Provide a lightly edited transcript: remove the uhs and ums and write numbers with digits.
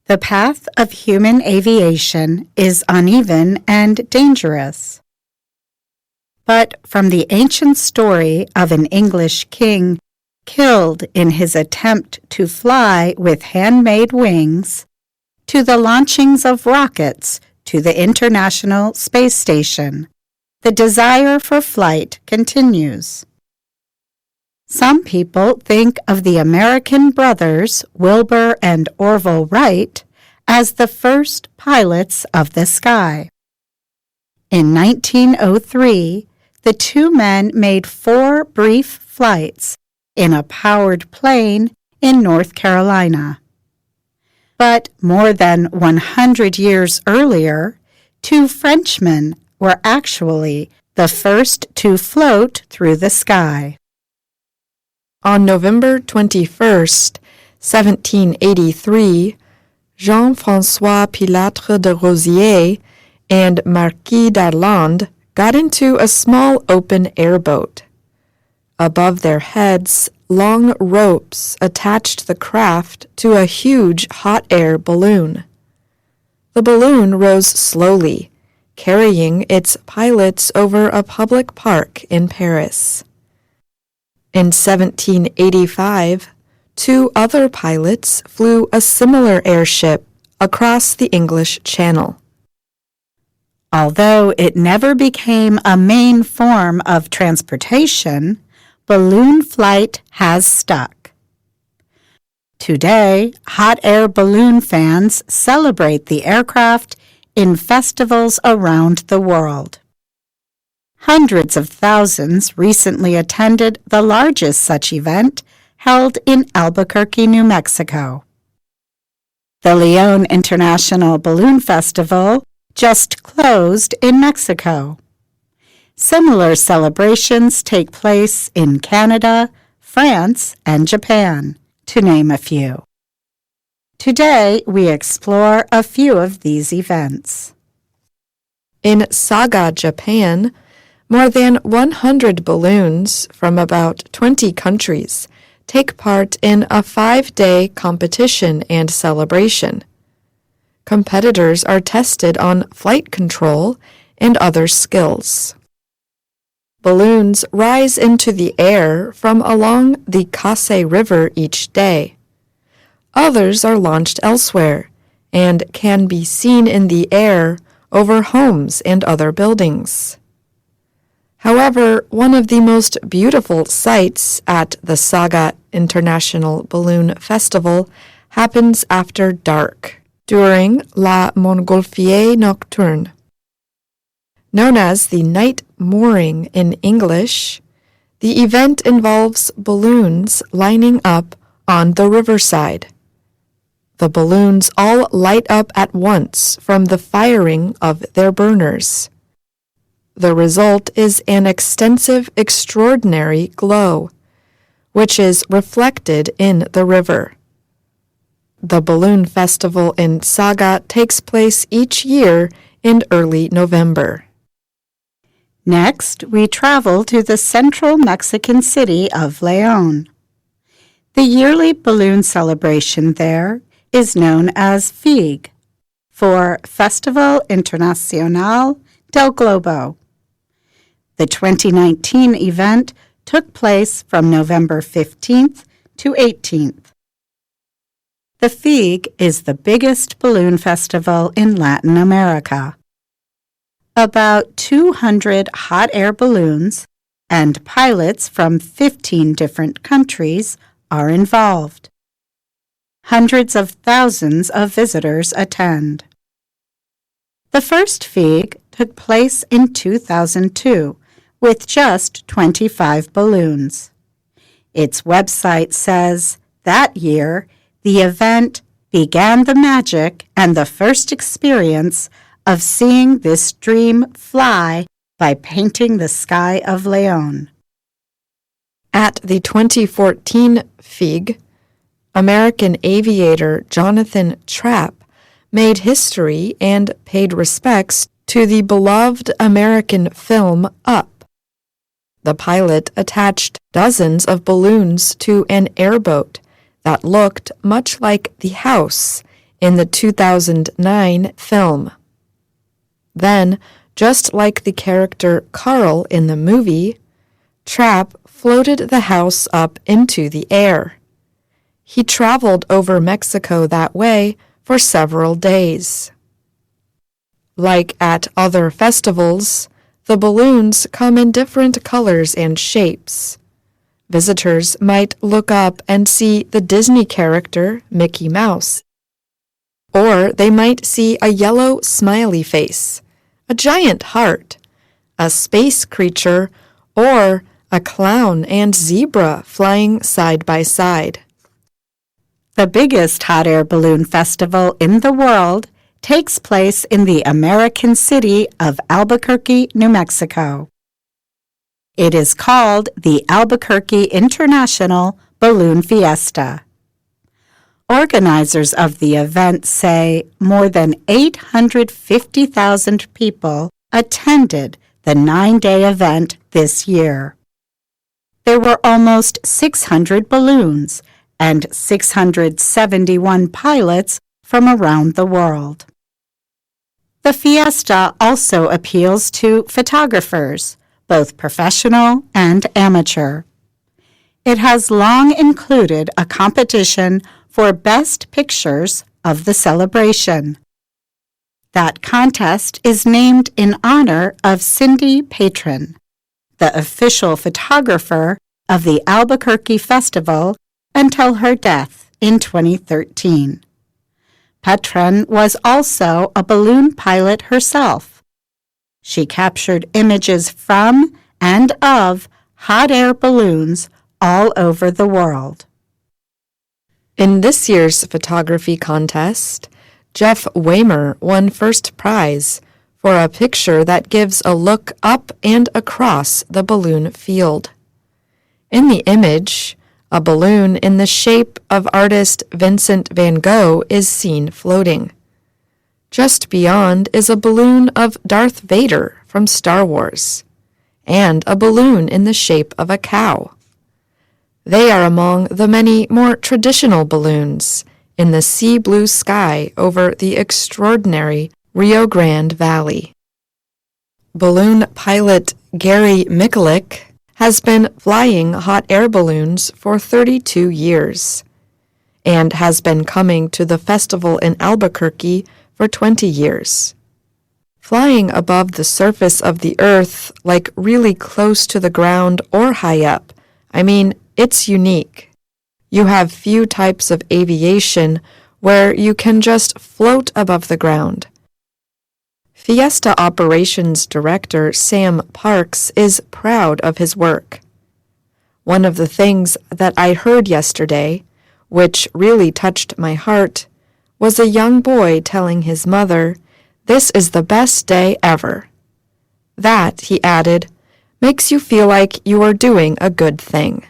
The path of human aviation is uneven and dangerous. But from the ancient story of an English king killed in his attempt to fly with handmade wings, to the launchings of rockets to the International Space Station, the desire for flight continues. Some people think of the American brothers Wilbur and Orville Wright as the first pilots of the sky. In 1903, the two men made 4 brief flights in a powered plane in North Carolina. But more than 100 years earlier, 2 Frenchmen were actually the first to float through the sky. On November 21st, 1783, Jean-François Pilatre de Rosier and Marquis d'Arlandes got into a small open airboat. Above their heads, long ropes attached the craft to a huge hot air balloon. The balloon rose slowly, carrying its pilots over a public park in Paris. In 1785, 2 other pilots flew a similar airship across the English Channel. Although it never became a main form of transportation, balloon flight has stuck. Today, hot air balloon fans celebrate the aircraft in festivals around the world. Hundreds of thousands recently attended the largest such event held in Albuquerque, New Mexico. The León International Balloon Festival just closed in Mexico. Similar celebrations take place in Canada, France, and Japan, to name a few. Today, we explore a few of these events. In Saga, Japan, more than 100 balloons from about 20 countries take part in a 5-day competition and celebration. Competitors are tested on flight control and other skills. Balloons rise into the air from along the Kase River each day. Others are launched elsewhere and can be seen in the air over homes and other buildings. However, one of the most beautiful sights at the Saga International Balloon Festival happens after dark, during La Montgolfière Nocturne. Known as the night mooring in English, the event involves balloons lining up on the riverside. The balloons all light up at once from the firing of their burners. The result is an extensive, extraordinary glow, which is reflected in the river. The balloon festival in Saga takes place each year in early November. Next, we travel to the central Mexican city of León. The yearly balloon celebration there is known as FIG, for Festival Internacional del Globo. The 2019 event took place from November 15th to 18th. The FIG is the biggest balloon festival in Latin America. About 200 hot air balloons and pilots from 15 different countries are involved. Hundreds of thousands of visitors attend. The first FIG took place in 2002 with just 25 balloons. Its website says that year the event began the magic and the first experience of seeing this dream fly by painting the sky of León. At the 2014 FIG, American aviator Jonathan Trapp made history and paid respects to the beloved American film Up. The pilot attached dozens of balloons to an airboat that looked much like the house in the 2009 film. Then, just like the character Carl in the movie, Trapp floated the house up into the air. He traveled over Mexico that way for several days. Like at other festivals, the balloons come in different colors and shapes. Visitors might look up and see the Disney character Mickey Mouse. Or they might see a yellow smiley face, a giant heart, a space creature, or a clown and zebra flying side by side. The biggest hot air balloon festival in the world takes place in the American city of Albuquerque, New Mexico. It is called the Albuquerque International Balloon Fiesta. Organizers of the event say more than 850,000 people attended the 9-day event this year. There were almost 600 balloons and 671 pilots from around the world. The fiesta also appeals to photographers, both professional and amateur. It has long included a competition for best pictures of the celebration. That contest is named in honor of Cindy Patron, the official photographer of the Albuquerque Festival until her death in 2013. Patron was also a balloon pilot herself. She captured images from and of hot air balloons all over the world. In this year's photography contest, Jeff Waymer won first prize for a picture that gives a look up and across the balloon field. In the image, a balloon in the shape of artist Vincent van Gogh is seen floating. Just beyond is a balloon of Darth Vader from Star Wars, and a balloon in the shape of a cow. They are among the many more traditional balloons in the sea blue sky over the extraordinary Rio Grande Valley. Balloon pilot Gary Mikulik has been flying hot air balloons for 32 years and has been coming to the festival in Albuquerque for 20 years. Flying above the surface of the earth, like really close to the ground or high up, it's unique. You have few types of aviation where you can just float above the ground. Fiesta Operations Director Sam Parks is proud of his work. One of the things that I heard yesterday, which really touched my heart, was a young boy telling his mother, "This is the best day ever." That, he added, makes you feel like you are doing a good thing.